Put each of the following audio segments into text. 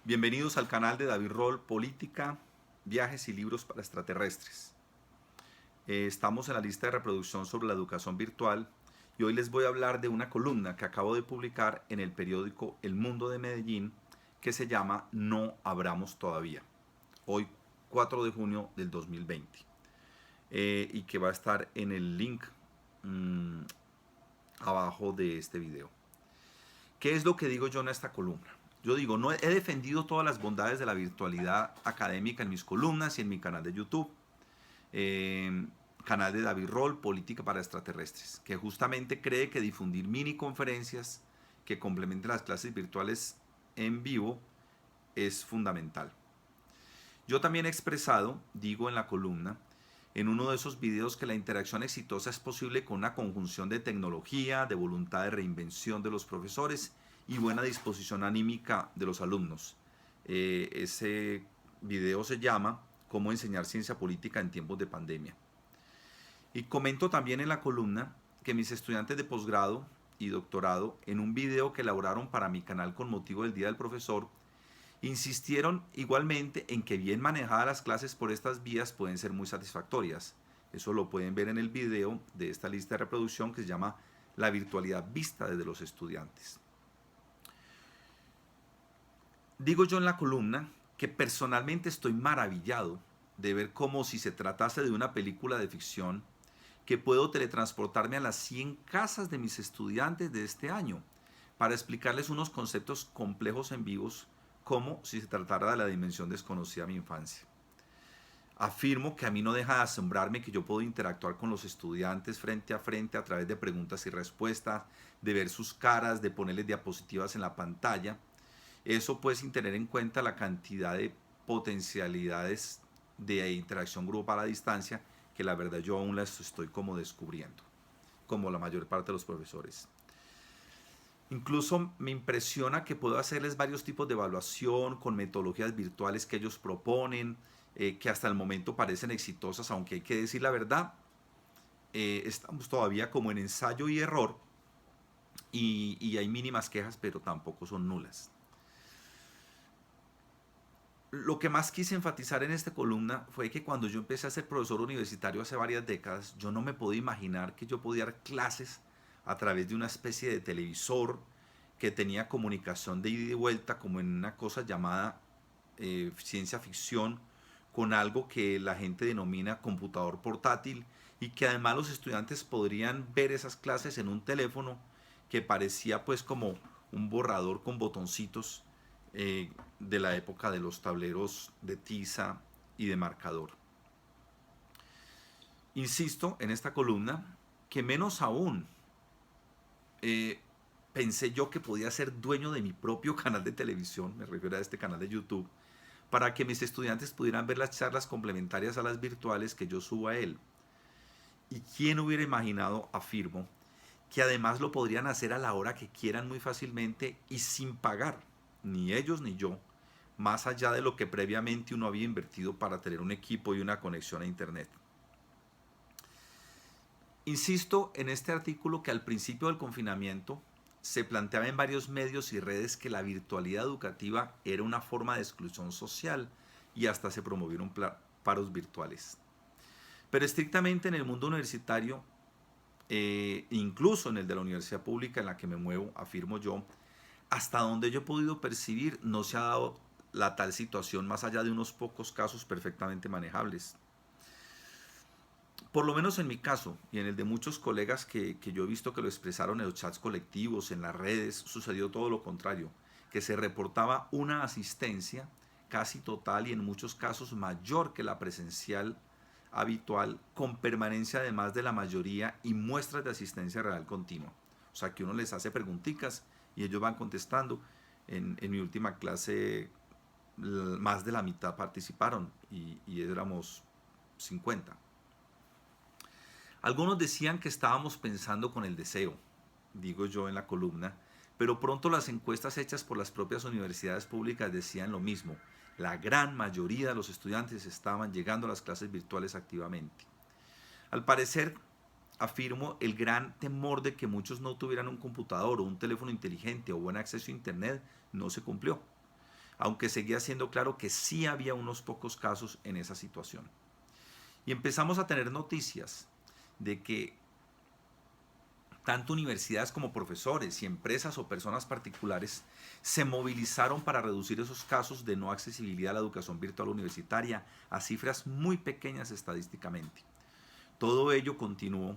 Bienvenidos al canal de David Roll, Política, Viajes y Libros para Extraterrestres. Estamos en la lista de reproducción sobre la educación virtual y hoy les voy a hablar de una columna que acabo de publicar en el periódico El Mundo de Medellín que se llama No abramos todavía, hoy 4 de junio del 2020, y que va a estar en el link abajo de este video. ¿Qué es lo que digo yo en esta columna? Yo digo, no he defendido todas las bondades de la virtualidad académica en mis columnas y en mi canal de YouTube, canal de David Roll, Política para Extraterrestres, que justamente cree que difundir mini conferencias que complementen las clases virtuales en vivo es fundamental. Yo también he expresado, digo en la columna, en uno de esos videos que la interacción exitosa es posible con una conjunción de tecnología, de voluntad de reinvención de los profesores y buena disposición anímica de los alumnos. Ese video se llama Cómo enseñar ciencia política en tiempos de pandemia. Y comento también en la columna que mis estudiantes de posgrado y doctorado, en un video que elaboraron para mi canal con motivo del Día del Profesor, insistieron igualmente en que bien manejadas las clases por estas vías pueden ser muy satisfactorias. Eso lo pueden ver en el video de esta lista de reproducción que se llama La virtualidad vista desde los estudiantes. Digo yo en la columna que personalmente estoy maravillado de ver como si se tratase de una película de ficción, que puedo teletransportarme a las 100 casas de mis estudiantes de este año para explicarles unos conceptos complejos en vivos, como si se tratara de la dimensión desconocida de mi infancia. Afirmo que a mí no deja de asombrarme que yo puedo interactuar con los estudiantes frente a través de preguntas y respuestas, de ver sus caras, de ponerles diapositivas en la pantalla. Eso pues sin tener en cuenta la cantidad de potencialidades de interacción grupal a distancia que la verdad yo aún las estoy como descubriendo, como la mayor parte de los profesores. Incluso me impresiona que puedo hacerles varios tipos de evaluación con metodologías virtuales que ellos proponen, que hasta el momento parecen exitosas, aunque hay que decir la verdad, estamos todavía como en ensayo y error y hay mínimas quejas, pero tampoco son nulas. Lo que más quise enfatizar en esta columna fue que cuando yo empecé a ser profesor universitario hace varias décadas, yo no me podía imaginar que yo podía dar clases a través de una especie de televisor que tenía comunicación de ida y vuelta, como en una cosa llamada ciencia ficción, con algo que la gente denomina computador portátil, y que además los estudiantes podrían ver esas clases en un teléfono que parecía pues como un borrador con botoncitos, de la época de los tableros de tiza y de marcador. Insisto en esta columna que menos aún pensé yo que podía ser dueño de mi propio canal de televisión, me refiero a este canal de YouTube, para que mis estudiantes pudieran ver las charlas complementarias a las virtuales que yo subo a él. ¿Y quién hubiera imaginado, afirmo, que además lo podrían hacer a la hora que quieran muy fácilmente y sin pagar, ni ellos ni yo, más allá de lo que previamente uno había invertido para tener un equipo y una conexión a internet? Insisto en este artículo que al principio del confinamiento se planteaba en varios medios y redes que la virtualidad educativa era una forma de exclusión social y hasta se promovieron paros virtuales. Pero estrictamente en el mundo universitario, incluso en el de la universidad pública en la que me muevo, afirmo yo, hasta donde yo he podido percibir, no se ha dado la tal situación más allá de unos pocos casos perfectamente manejables. Por lo menos en mi caso y en el de muchos colegas que yo he visto que lo expresaron en los chats colectivos, en las redes, sucedió todo lo contrario, que se reportaba una asistencia casi total y en muchos casos mayor que la presencial habitual, con permanencia además de la mayoría y muestras de asistencia real continua. O sea que uno les hace preguntitas y ellos van contestando. En mi última clase más de la mitad participaron y éramos 50. Algunos decían que estábamos pensando con el deseo, digo yo en la columna, pero pronto las encuestas hechas por las propias universidades públicas decían lo mismo. La gran mayoría de los estudiantes estaban llegando a las clases virtuales activamente. Al parecer, afirmo, el gran temor de que muchos no tuvieran un computador o un teléfono inteligente o buen acceso a internet no se cumplió. aunque seguía siendo claro que sí había unos pocos casos en esa situación. Y empezamos a tener noticias de que tanto universidades como profesores y empresas o personas particulares se movilizaron para reducir esos casos de no accesibilidad a la educación virtual universitaria a cifras muy pequeñas estadísticamente. Todo ello continuó,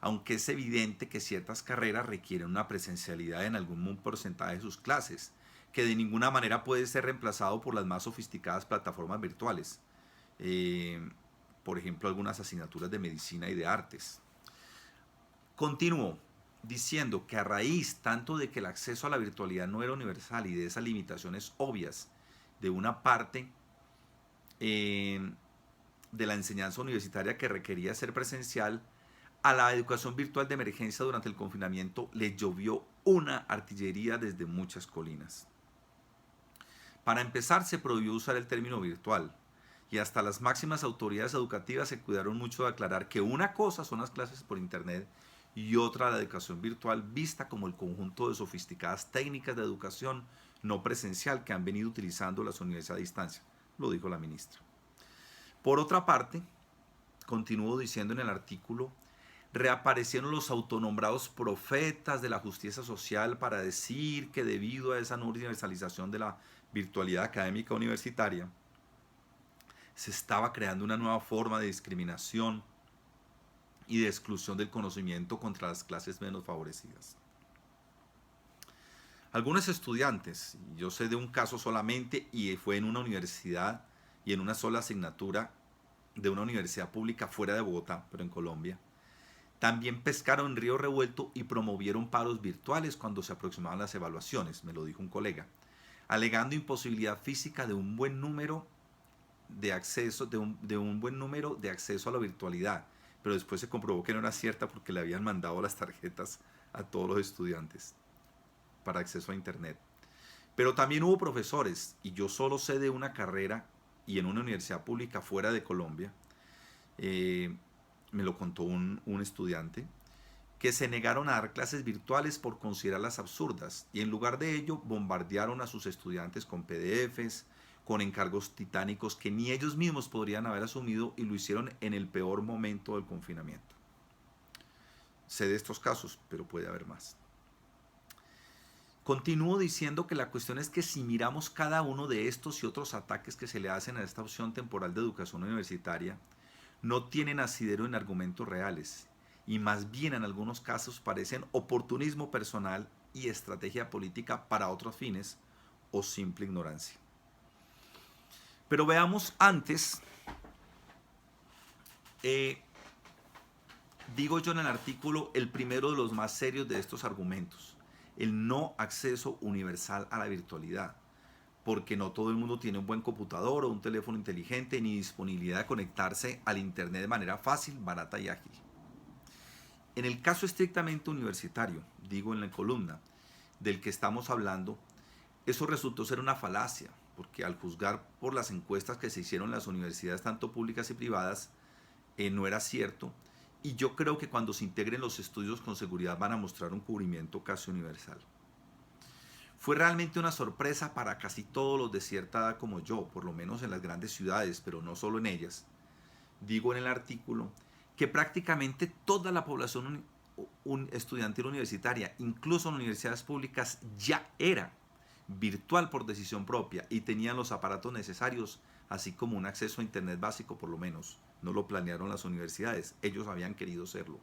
aunque es evidente que ciertas carreras requieren una presencialidad en algún porcentaje de sus clases, que de ninguna manera puede ser reemplazado por las más sofisticadas plataformas virtuales. Eh, por ejemplo, algunas asignaturas de medicina y de artes. Continuó diciendo que a raíz tanto de que el acceso a la virtualidad no era universal y de esas limitaciones obvias de una parte de la enseñanza universitaria que requería ser presencial, a la educación virtual de emergencia durante el confinamiento le llovió una artillería desde muchas colinas. Para empezar, se prohibió usar el término virtual y hasta las máximas autoridades educativas se cuidaron mucho de aclarar que una cosa son las clases por internet y otra la educación virtual vista como el conjunto de sofisticadas técnicas de educación no presencial que han venido utilizando las universidades a distancia, lo dijo la ministra. Por otra parte, continúo diciendo en el artículo, reaparecieron los autonombrados profetas de la justicia social para decir que debido a esa no universalización de la virtualidad académica universitaria, se estaba creando una nueva forma de discriminación y de exclusión del conocimiento contra las clases menos favorecidas. Algunos estudiantes, yo sé de un caso solamente y fue en una universidad y en una sola asignatura de una universidad pública fuera de Bogotá, pero en Colombia, también pescaron en río revuelto y promovieron paros virtuales cuando se aproximaban las evaluaciones, me lo dijo un colega, alegando imposibilidad física de un buen número de acceso, de un buen número de acceso a la virtualidad, pero después se comprobó que no era cierta porque le habían mandado las tarjetas a todos los estudiantes para acceso a internet. Pero también hubo profesores, y yo solo sé de una carrera y en una universidad pública fuera de Colombia, me lo contó un estudiante, que se negaron a dar clases virtuales por considerarlas absurdas y en lugar de ello bombardearon a sus estudiantes con PDFs, con encargos titánicos que ni ellos mismos podrían haber asumido y lo hicieron en el peor momento del confinamiento. Sé de estos casos, pero puede haber más. Continúo diciendo que la cuestión es que si miramos cada uno de estos y otros ataques que se le hacen a esta opción temporal de educación universitaria, no tienen asidero en argumentos reales y más bien en algunos casos parecen oportunismo personal y estrategia política para otros fines o simple ignorancia. Pero veamos antes, digo yo en el artículo, el primero de los más serios de estos argumentos, el no acceso universal a la virtualidad, porque no todo el mundo tiene un buen computador o un teléfono inteligente ni disponibilidad de conectarse al internet de manera fácil, barata y ágil. En el caso estrictamente universitario, digo en la columna, del que estamos hablando, eso resultó ser una falacia, porque al juzgar por las encuestas que se hicieron en las universidades tanto públicas y privadas, no era cierto, y yo creo que cuando se integren los estudios con seguridad van a mostrar un cubrimiento casi universal. Fue realmente una sorpresa para casi todos los de cierta edad como yo, por lo menos en las grandes ciudades, pero no solo en ellas. Digo en el artículo que prácticamente toda la población estudiantil universitaria, incluso en universidades públicas, ya era virtual por decisión propia y tenían los aparatos necesarios, así como un acceso a internet básico por lo menos. No lo planearon las universidades, ellos habían querido serlo.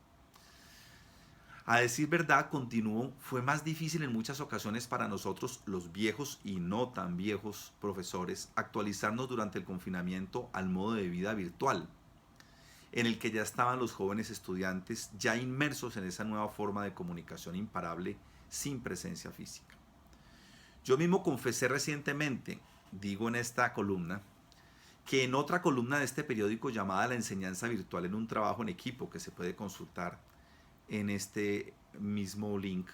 A decir verdad, continuó, fue más difícil en muchas ocasiones para nosotros, los viejos y no tan viejos profesores, actualizarnos durante el confinamiento al modo de vida virtual, en el que ya estaban los jóvenes estudiantes ya inmersos en esa nueva forma de comunicación imparable sin presencia física. Yo mismo confesé recientemente, digo en esta columna, que en otra columna de este periódico llamada La enseñanza virtual en un trabajo en equipo, que se puede consultar en este mismo link,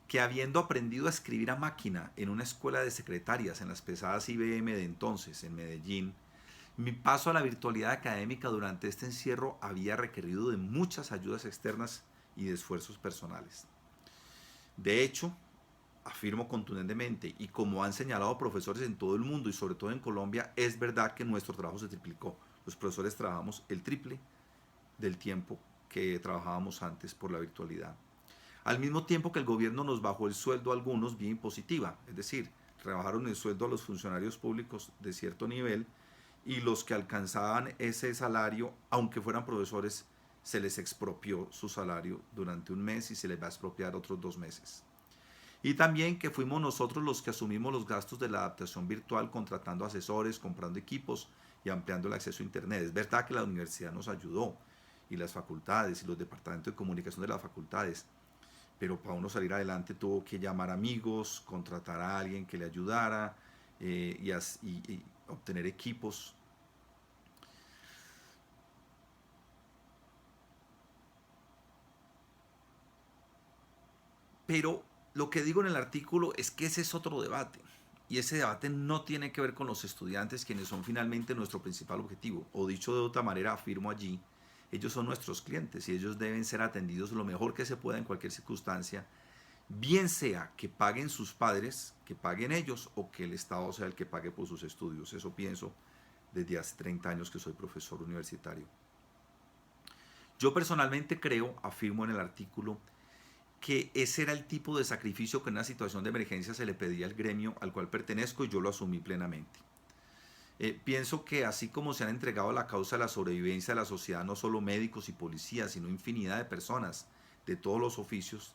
que habiendo aprendido a escribir a máquina en una escuela de secretarias en las pesadas IBM de entonces, en Medellín, mi paso a la virtualidad académica durante este encierro había requerido de muchas ayudas externas y de esfuerzos personales. De hecho, afirmo contundentemente, y como han señalado profesores en todo el mundo y sobre todo en Colombia, es verdad que nuestro trabajo se triplicó. Los profesores trabajamos el triple del tiempo que trabajábamos antes por la virtualidad. Al mismo tiempo que el gobierno nos bajó el sueldo a algunos vía impositiva, es decir, rebajaron el sueldo a los funcionarios públicos de cierto nivel y los que alcanzaban ese salario, aunque fueran profesores, se les expropió su salario durante un mes y se les va a expropiar otros 2 meses. Y también que fuimos nosotros los que asumimos los gastos de la adaptación virtual, contratando asesores, comprando equipos y ampliando el acceso a Internet. Es verdad que la universidad nos ayudó, y las facultades y los departamentos de comunicación de las facultades, pero para uno salir adelante tuvo que llamar amigos, contratar a alguien que le ayudara y obtener equipos. Pero lo que digo en el artículo es que ese es otro debate. Y ese debate no tiene que ver con los estudiantes, quienes son finalmente nuestro principal objetivo. O dicho de otra manera, afirmo allí, ellos son nuestros clientes y ellos deben ser atendidos lo mejor que se pueda en cualquier circunstancia, bien sea que paguen sus padres, que paguen ellos, o que el Estado sea el que pague por sus estudios. Eso pienso desde hace 30 años que soy profesor universitario. Yo personalmente creo, afirmo en el artículo, que ese era el tipo de sacrificio que en una situación de emergencia se le pedía al gremio al cual pertenezco, y yo lo asumí plenamente. Pienso que así como se han entregado a la causa de la sobrevivencia de la sociedad no solo médicos y policías, sino infinidad de personas de todos los oficios,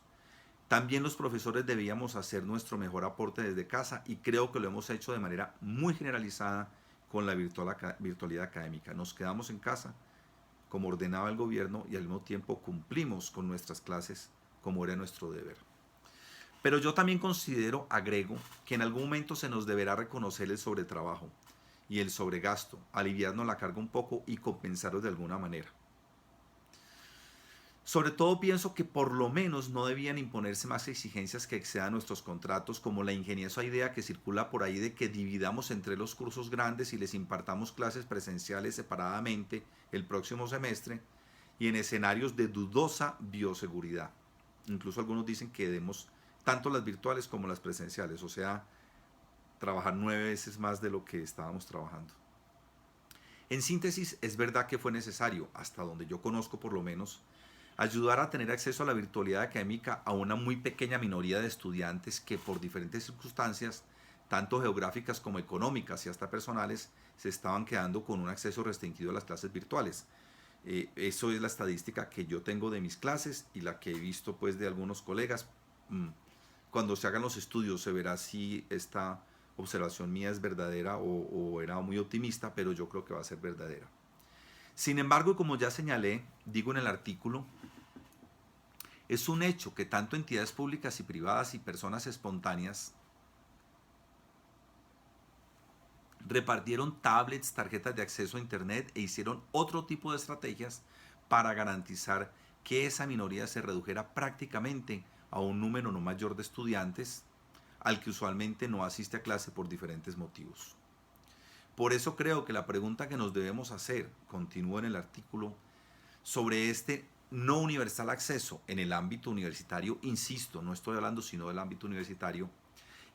también los profesores debíamos hacer nuestro mejor aporte desde casa, y creo que lo hemos hecho de manera muy generalizada con la virtualidad académica. Nos quedamos en casa como ordenaba el gobierno y al mismo tiempo cumplimos con nuestras clases como era nuestro deber. Pero yo también considero, agrego, que en algún momento se nos deberá reconocer el sobretrabajo y el sobregasto, aliviarnos la carga un poco y compensarlos de alguna manera. Sobre todo pienso que por lo menos no debían imponerse más exigencias que excedan nuestros contratos, como la ingeniosa idea que circula por ahí de que dividamos entre los cursos grandes y les impartamos clases presenciales separadamente el próximo semestre y en escenarios de dudosa bioseguridad. Incluso algunos dicen que demos tanto las virtuales como las presenciales, o sea, trabajar 9 veces más de lo que estábamos trabajando. En síntesis, es verdad que fue necesario, hasta donde yo conozco por lo menos, ayudar a tener acceso a la virtualidad académica a una muy pequeña minoría de estudiantes que por diferentes circunstancias, tanto geográficas como económicas y hasta personales, se estaban quedando con un acceso restringido a las clases virtuales. Eso es la estadística que yo tengo de mis clases y la que he visto pues de algunos colegas. Cuando se hagan los estudios se verá si esta observación mía es verdadera o era muy optimista, pero yo creo que va a ser verdadera. Sin embargo, como ya señalé, digo en el artículo, es un hecho que tanto entidades públicas y privadas y personas espontáneas repartieron tablets, tarjetas de acceso a Internet e hicieron otro tipo de estrategias para garantizar que esa minoría se redujera prácticamente a un número no mayor de estudiantes al que usualmente no asiste a clase por diferentes motivos. Por eso creo que la pregunta que nos debemos hacer, continúo en el artículo, sobre este no universal acceso en el ámbito universitario, insisto, no estoy hablando sino del ámbito universitario,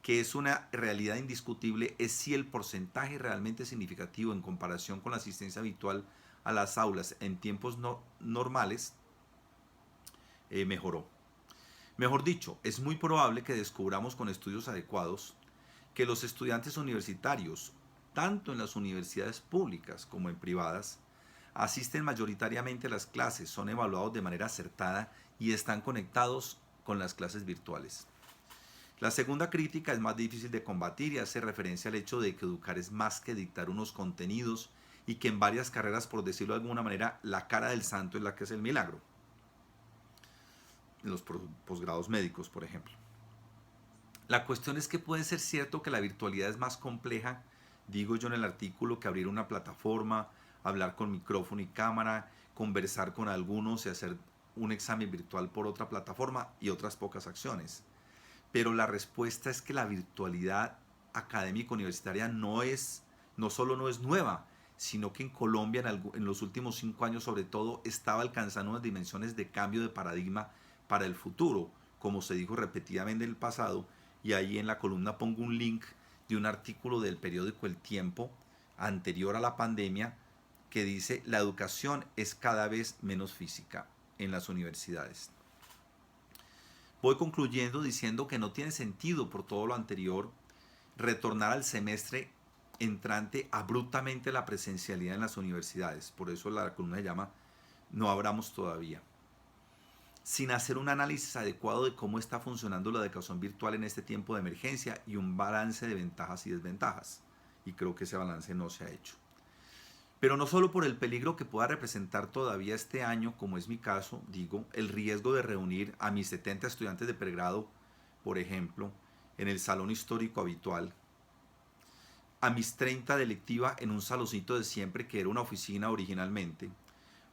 que es una realidad indiscutible, es si el porcentaje realmente significativo en comparación con la asistencia habitual a las aulas en tiempos normales mejoró. Mejor dicho, es muy probable que descubramos con estudios adecuados que los estudiantes universitarios, tanto en las universidades públicas como en privadas, asisten mayoritariamente a las clases, son evaluados de manera acertada y están conectados con las clases virtuales. La segunda crítica es más difícil de combatir y hace referencia al hecho de que educar es más que dictar unos contenidos y que en varias carreras, por decirlo de alguna manera, la cara del santo es la que es el milagro. En los posgrados médicos, por ejemplo. La cuestión es que puede ser cierto que la virtualidad es más compleja, digo yo en el artículo, que abrir una plataforma, hablar con micrófono y cámara, conversar con algunos y hacer un examen virtual por otra plataforma y otras pocas acciones. Pero la respuesta es que la virtualidad académica universitaria no solo no es nueva, sino que en Colombia en los últimos 5 años sobre todo estaba alcanzando unas dimensiones de cambio de paradigma para el futuro, como se dijo repetidamente en el pasado, y ahí en la columna pongo un link de un artículo del periódico El Tiempo anterior a la pandemia que dice: la educación es cada vez menos física en las universidades. Voy concluyendo diciendo que no tiene sentido, por todo lo anterior, retornar al semestre entrante abruptamente la presencialidad en las universidades. Por eso la columna se llama No abramos todavía, sin hacer un análisis adecuado de cómo está funcionando la educación virtual en este tiempo de emergencia y un balance de ventajas y desventajas. Y creo que ese balance no se ha hecho. Pero no solo por el peligro que pueda representar todavía este año, como es mi caso, digo, el riesgo de reunir a mis 70 estudiantes de pregrado, por ejemplo, en el salón histórico habitual, a mis 30 de electiva en un saloncito de siempre que era una oficina originalmente,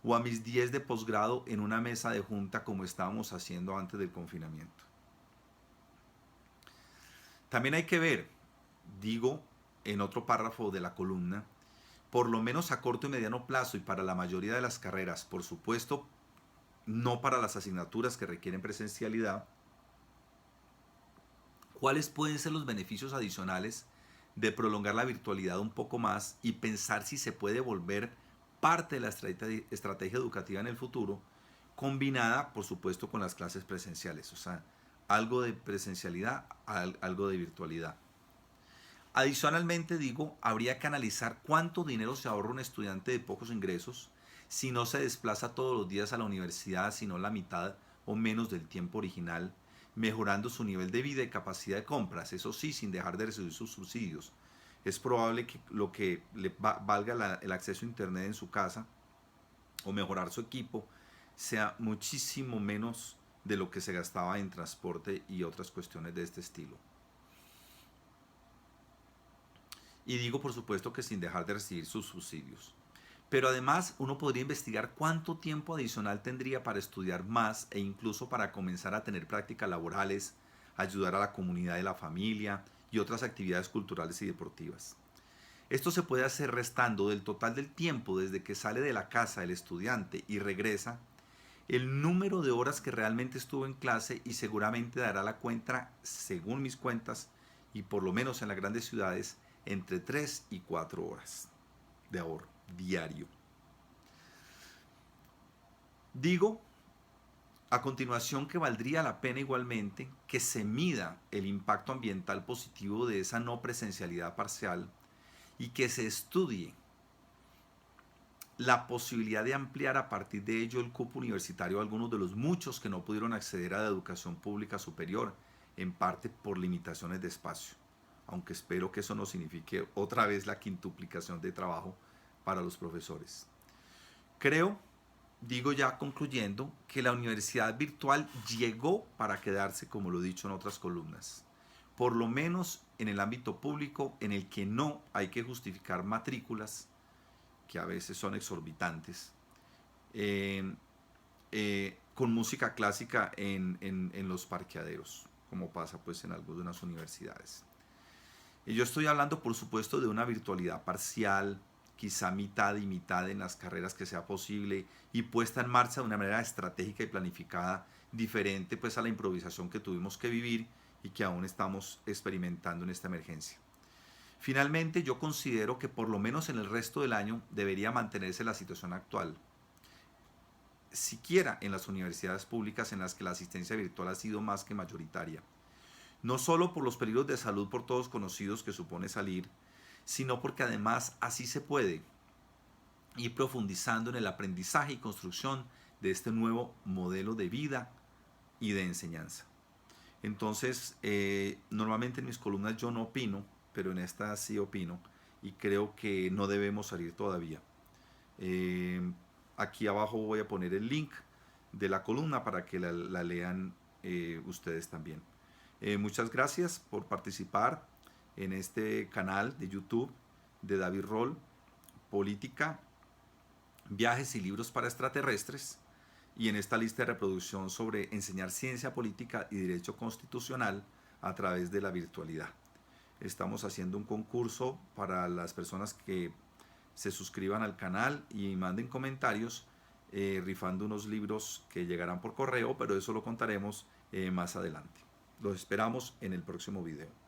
o a mis 10 de posgrado en una mesa de junta como estábamos haciendo antes del confinamiento. También hay que ver, digo en otro párrafo de la columna, por lo menos a corto y mediano plazo y para la mayoría de las carreras, por supuesto, no para las asignaturas que requieren presencialidad, cuáles pueden ser los beneficios adicionales de prolongar la virtualidad un poco más y pensar si se puede volver parte de la estrategia educativa en el futuro, combinada, por supuesto, con las clases presenciales. O sea, algo de presencialidad, algo de virtualidad. Adicionalmente, digo, habría que analizar cuánto dinero se ahorra un estudiante de pocos ingresos si no se desplaza todos los días a la universidad, sino la mitad o menos del tiempo original, mejorando su nivel de vida y capacidad de compras, eso sí, sin dejar de recibir sus subsidios. Es probable que lo que le valga el acceso a internet en su casa o mejorar su equipo sea muchísimo menos de lo que se gastaba en transporte y otras cuestiones de este estilo. Y digo, por supuesto, que sin dejar de recibir sus subsidios. Pero además uno podría investigar cuánto tiempo adicional tendría para estudiar más e incluso para comenzar a tener prácticas laborales, ayudar a la comunidad y la familia y otras actividades culturales y deportivas. Esto se puede hacer restando del total del tiempo desde que sale de la casa el estudiante y regresa el número de horas que realmente estuvo en clase y seguramente dará la cuenta, según mis cuentas, y por lo menos en las grandes ciudades, entre 3 y 4 horas de ahorro diario. Digo a continuación que valdría la pena igualmente que se mida el impacto ambiental positivo de esa no presencialidad parcial y que se estudie la posibilidad de ampliar a partir de ello el cupo universitario a algunos de los muchos que no pudieron acceder a la educación pública superior, en parte por limitaciones de espacio, aunque espero que eso no signifique otra vez la quintuplicación de trabajo para los profesores. Creo, digo ya concluyendo, que la universidad virtual llegó para quedarse, como lo he dicho en otras columnas, por lo menos en el ámbito público, en el que no hay que justificar matrículas, que a veces son exorbitantes, con música clásica en los parqueaderos, como pasa pues en algunas universidades. Y yo estoy hablando, por supuesto, de una virtualidad parcial, quizá mitad y mitad en las carreras que sea posible y puesta en marcha de una manera estratégica y planificada, diferente pues a la improvisación que tuvimos que vivir y que aún estamos experimentando en esta emergencia. Finalmente, yo considero que por lo menos en el resto del año debería mantenerse la situación actual, siquiera en las universidades públicas en las que la asistencia virtual ha sido más que mayoritaria. No solo por los peligros de salud por todos conocidos que supone salir, sino porque además así se puede ir profundizando en el aprendizaje y construcción de este nuevo modelo de vida y de enseñanza. Entonces, normalmente en mis columnas yo no opino, pero en esta sí opino y creo que no debemos salir todavía. Aquí abajo voy a poner el link de la columna para que la lean ustedes también. Muchas gracias por participar en este canal de YouTube de David Roll, Política, Viajes y Libros para Extraterrestres, y en esta lista de reproducción sobre enseñar ciencia política y derecho constitucional a través de la virtualidad. Estamos haciendo un concurso para las personas que se suscriban al canal y manden comentarios, rifando unos libros que llegarán por correo, pero eso lo contaremos más adelante. Los esperamos en el próximo video.